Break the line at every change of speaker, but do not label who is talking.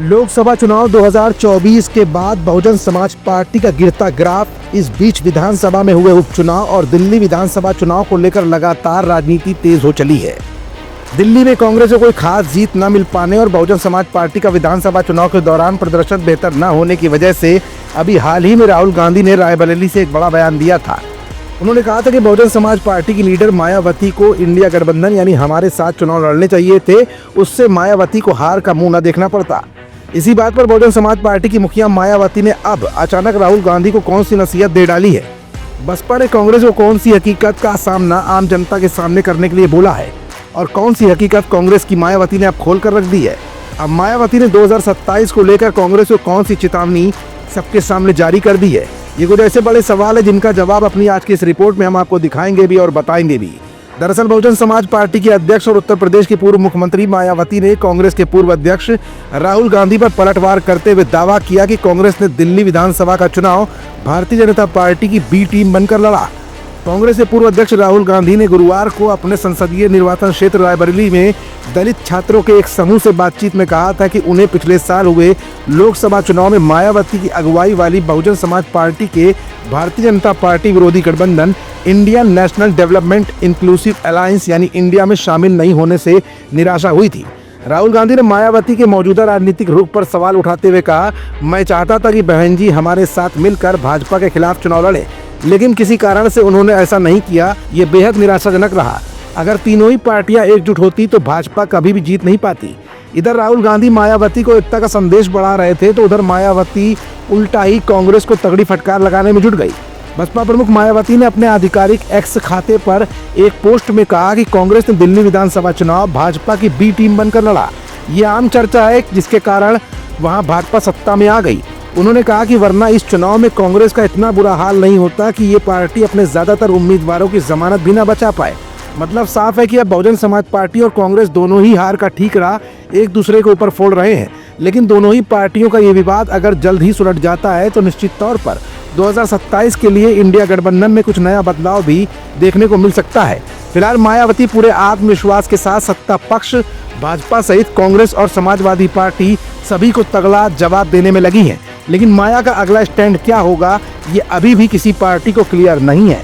लोकसभा चुनाव 2024 के बाद बहुजन समाज पार्टी का गिरता ग्राफ, इस बीच विधानसभा में हुए उपचुनाव और दिल्ली विधानसभा चुनाव को लेकर लगातार राजनीति तेज हो चली है। दिल्ली में कांग्रेस को कोई खास जीत न मिल पाने और बहुजन समाज पार्टी का विधानसभा चुनाव के दौरान प्रदर्शन बेहतर न होने की वजह से अभी हाल ही में राहुल गांधी ने रायबरेली से एक बड़ा बयान दिया था। उन्होंने कहा था कि बहुजन समाज पार्टी की लीडर मायावती को इंडिया गठबंधन यानी हमारे साथ चुनाव लड़ने चाहिए थे, उससे मायावती को हार का मुंह न देखना पड़ता। इसी बात पर बहुजन समाज पार्टी की मुखिया मायावती ने अब अचानक राहुल गांधी को कौन सी नसीहत दे डाली है। बसपा ने कांग्रेस को कौन सी हकीकत का सामना आम जनता के सामने करने के लिए बोला है और कौन सी हकीकत कांग्रेस की मायावती ने अब खोल कर रख दी है। अब मायावती ने 2027 को लेकर कांग्रेस को कौन सी चेतावनी सबके सामने जारी कर दी है। ये कुछ ऐसे बड़े सवाल है जिनका जवाब अपनी आज की इस रिपोर्ट में हम आपको दिखाएंगे भी और बताएंगे भी। दरअसल बहुजन समाज पार्टी की अध्यक्ष और उत्तर प्रदेश की पूर्व मुख्यमंत्री मायावती ने कांग्रेस के पूर्व अध्यक्ष राहुल गांधी पर पलटवार करते हुए दावा किया कि कांग्रेस ने दिल्ली विधानसभा का चुनाव भारतीय जनता पार्टी की बी टीम बनकर लड़ा। कांग्रेस के पूर्व अध्यक्ष राहुल गांधी ने गुरुवार को अपने संसदीय निर्वाचन क्षेत्र रायबरेली में दलित छात्रों के एक समूह से बातचीत में कहा था कि उन्हें पिछले साल हुए लोकसभा चुनाव में मायावती की अगुवाई वाली बहुजन समाज पार्टी के भारतीय जनता पार्टी विरोधी गठबंधन Indian national development inclusive alliance यानी इंडिया में शामिल नहीं होने से निराशा हुई थी। राहुल गांधी ने मायावती के मौजूदा राजनीतिक रुख पर सवाल उठाते हुए कहा, मैं चाहता था कि बहन जी हमारे साथ मिलकर भाजपा के खिलाफ चुनाव लड़े, लेकिन किसी कारण से उन्होंने ऐसा नहीं किया। ये बेहद निराशाजनक रहा। अगर तीनों ही पार्टियां एकजुट होती तो भाजपा कभी भी जीत नहीं पाती। इधर राहुल गांधी मायावती को एकता का संदेश बढ़ा रहे थे तो उधर मायावती उल्टा ही कांग्रेस को तगड़ी फटकार लगाने में जुट गई। बसपा प्रमुख मायावती ने अपने आधिकारिक एक्स खाते पर एक पोस्ट में कहा कि कांग्रेस ने दिल्ली विधानसभा चुनाव भाजपा की बी टीम बनकर लड़ा। ये आम चर्चा है जिसके कारण वहां भाजपा सत्ता में आ गई। उन्होंने कहा कि वरना इस चुनाव में कांग्रेस का इतना बुरा हाल नहीं होता कि ये पार्टी अपने ज्यादातर उम्मीदवारों की जमानत भी न बचा पाए। मतलब साफ है कि अब बहुजन समाज पार्टी और कांग्रेस दोनों ही हार का ठीकरा एक दूसरे के ऊपर फोड़ रहे हैं। लेकिन दोनों ही पार्टियों का ये विवाद अगर जल्द ही सुलझ जाता है तो निश्चित तौर पर 2027 के लिए इंडिया गठबंधन में कुछ नया बदलाव भी देखने को मिल सकता है। फिलहाल मायावती पूरे आत्मविश्वास के साथ सत्ता पक्ष भाजपा सहित कांग्रेस और समाजवादी पार्टी सभी को तगड़ा जवाब देने में लगी है। लेकिन माया का अगला स्टैंड क्या होगा ये अभी भी किसी पार्टी को क्लियर नहीं है।